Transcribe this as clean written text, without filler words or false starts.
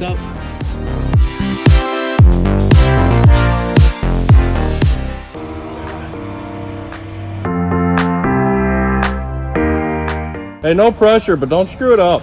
up. Hey, no pressure, but don't screw it up.